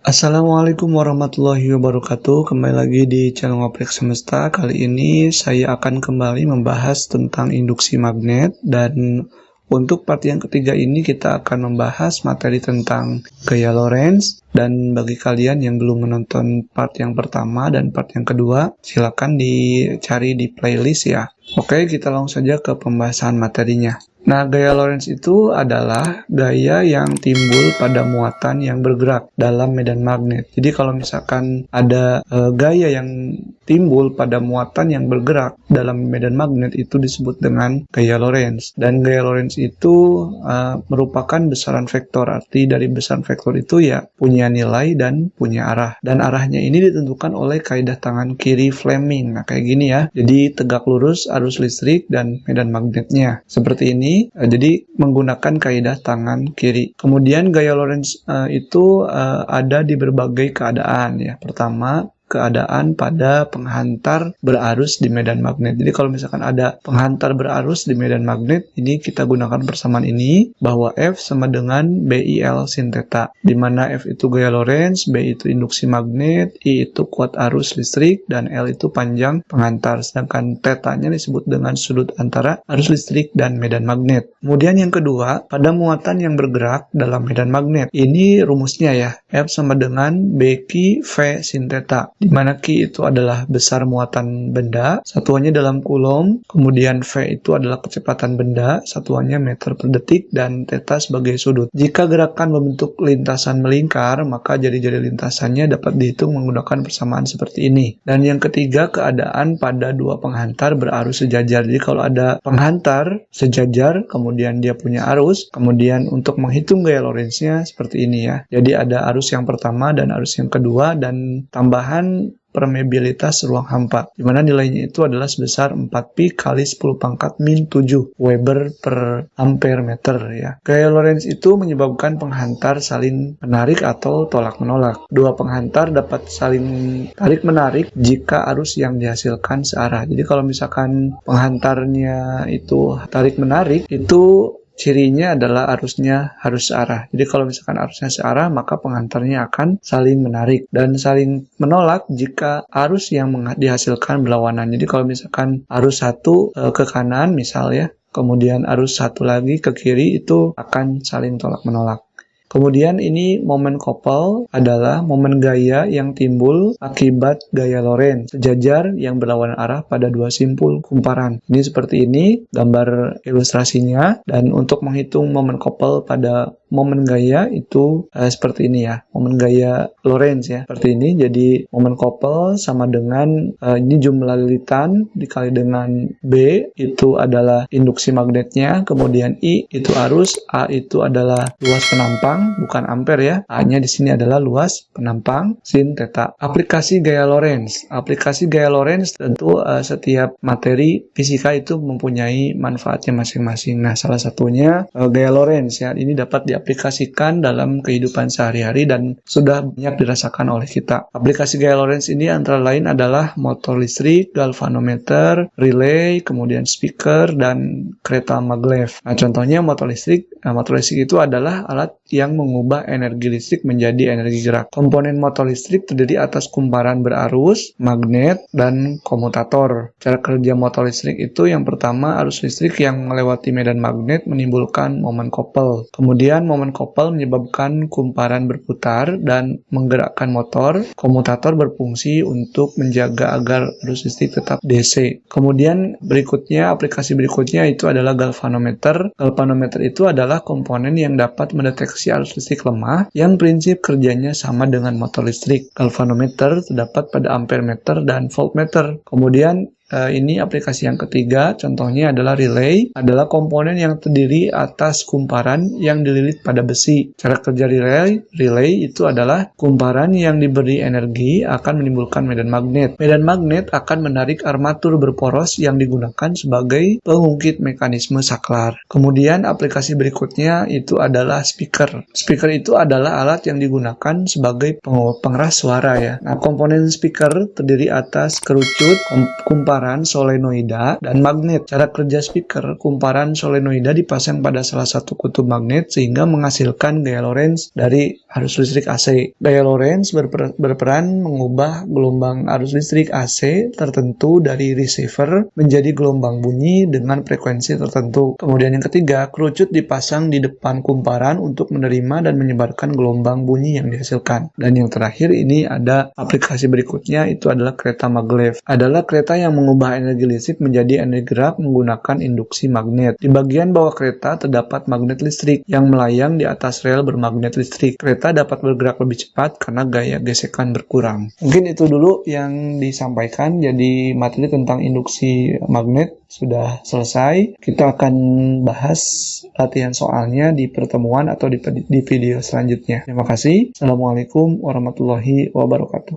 Assalamualaikum warahmatullahi wabarakatuh. Kembali lagi di channel Ngoprek Semesta. Kali ini saya akan kembali membahas tentang induksi magnet, dan untuk part yang ketiga ini kita akan membahas materi tentang gaya Lorentz. Dan bagi kalian yang belum menonton part yang pertama dan part yang kedua, silakan dicari di playlist ya. Oke, kita langsung saja ke pembahasan materinya. Nah, gaya Lorentz itu adalah gaya yang timbul pada muatan yang bergerak dalam medan magnet. Jadi kalau misalkan ada gaya yang timbul pada muatan yang bergerak dalam medan magnet, itu disebut dengan gaya Lorentz. Dan gaya Lorentz itu merupakan besaran vektor. Arti dari besaran vektor itu ya punya nilai dan punya arah. Dan arahnya ini ditentukan oleh kaidah tangan kiri Fleming. Nah, kayak gini ya. Jadi tegak lurus arus listrik dan medan magnetnya. Seperti ini. Jadi menggunakan kaidah tangan kiri. Kemudian gaya Lorentz itu ada di berbagai keadaan ya. Pertama, keadaan pada penghantar berarus di medan magnet. Jadi kalau misalkan ada penghantar berarus di medan magnet, ini kita gunakan persamaan ini bahwa F sama dengan BIL sin theta, di mana F itu gaya Lorentz, B itu induksi magnet, I itu kuat arus listrik, dan L itu panjang penghantar. Sedangkan theta-nya disebut dengan sudut antara arus listrik dan medan magnet. Kemudian yang kedua, pada muatan yang bergerak dalam medan magnet. Ini rumusnya ya, F sama dengan BQ V sin theta, di mana Q itu adalah besar muatan benda, satuannya dalam kulom, kemudian V itu adalah kecepatan benda, satuannya meter per detik, dan theta sebagai sudut. Jika gerakan membentuk lintasan melingkar, maka jari-jari lintasannya dapat dihitung menggunakan persamaan seperti ini. Dan yang ketiga, keadaan pada dua penghantar berarus sejajar. Jadi kalau ada penghantar sejajar, kemudian dia punya arus, kemudian untuk menghitung gaya Lorentz-nya seperti ini ya. Jadi ada arus yang pertama dan arus yang kedua, dan tambahan permeabilitas ruang hampa, di mana nilainya itu adalah sebesar 4pi kali 10 pangkat min 7 Weber per ampere meter ya. Gaya Lorentz itu menyebabkan penghantar saling menarik atau tolak menolak. Dua penghantar dapat saling tarik menarik jika arus yang dihasilkan searah. Jadi kalau misalkan penghantarnya itu tarik menarik, itu cirinya adalah arusnya harus searah. Jadi kalau misalkan arusnya searah, maka penghantarnya akan saling menarik dan saling menolak jika arus yang dihasilkan berlawanan. Jadi kalau misalkan arus satu ke kanan misal ya, kemudian arus satu lagi ke kiri, itu akan saling tolak menolak. Kemudian ini momen couple adalah momen gaya yang timbul akibat gaya Lorentz sejajar yang berlawanan arah pada dua simpul kumparan. Ini seperti ini gambar ilustrasinya, dan untuk menghitung momen couple pada momen gaya itu seperti ini ya, momen gaya Lorentz ya, seperti ini. Jadi momen couple sama dengan ini jumlah lilitan dikali dengan B itu adalah induksi magnetnya, kemudian I itu arus, A itu adalah luas penampang, bukan ampere ya, A-nya di sini adalah luas penampang sin theta. Aplikasi gaya Lorentz. Aplikasi gaya Lorentz tentu setiap materi fisika itu mempunyai manfaatnya masing-masing. Nah, salah satunya gaya Lorentz ya, ini dapat diaplikasikan dalam kehidupan sehari-hari dan sudah banyak dirasakan oleh kita. Aplikasi gaya Lorentz ini antara lain adalah motor listrik, galvanometer, relay, kemudian speaker, dan kereta maglev. Nah, contohnya motor listrik. Motor listrik itu adalah alat yang mengubah energi listrik menjadi energi gerak. Komponen motor listrik terdiri atas kumparan berarus, magnet, dan komutator. Cara kerja motor listrik itu yang pertama, arus listrik yang melewati medan magnet menimbulkan momen couple. Kemudian momen couple menyebabkan kumparan berputar dan menggerakkan motor. Komutator berfungsi untuk menjaga agar arus listrik tetap DC. Kemudian aplikasi berikutnya itu adalah galvanometer. Galvanometer itu adalah komponen yang dapat mendeteksi arus listrik lemah yang prinsip kerjanya sama dengan motor listrik. Galvanometer terdapat pada ampere meter dan voltmeter. Kemudian ini aplikasi yang ketiga, contohnya adalah relay, adalah komponen yang terdiri atas kumparan yang dililit pada besi. Cara kerja relay itu adalah kumparan yang diberi energi akan menimbulkan medan magnet. Medan magnet akan menarik armatur berporos yang digunakan sebagai pengungkit mekanisme saklar. Kemudian aplikasi berikutnya itu adalah speaker. Speaker itu adalah alat yang digunakan sebagai pengeras suara ya. Nah, komponen speaker terdiri atas kerucut, kumparan kumparan solenoida dan magnet. Cara kerja speaker, kumparan solenoida dipasang pada salah satu kutub magnet sehingga menghasilkan gaya Lorentz dari arus listrik AC. Gaya Lorentz berperan mengubah gelombang arus listrik AC tertentu dari receiver menjadi gelombang bunyi dengan frekuensi tertentu. Kemudian yang ketiga, kerucut dipasang di depan kumparan untuk menerima dan menyebarkan gelombang bunyi yang dihasilkan. Dan yang terakhir ini ada aplikasi berikutnya, itu adalah kereta maglev. Adalah kereta yang mengubah energi listrik menjadi energi gerak menggunakan induksi magnet. Di bagian bawah kereta terdapat magnet listrik yang melayang di atas rel bermagnet listrik. Kereta dapat bergerak lebih cepat karena gaya gesekan berkurang. Mungkin itu dulu yang disampaikan. Jadi materi tentang induksi magnet sudah selesai. Kita akan bahas latihan soalnya di pertemuan atau di video selanjutnya. Terima kasih. Assalamualaikum warahmatullahi wabarakatuh.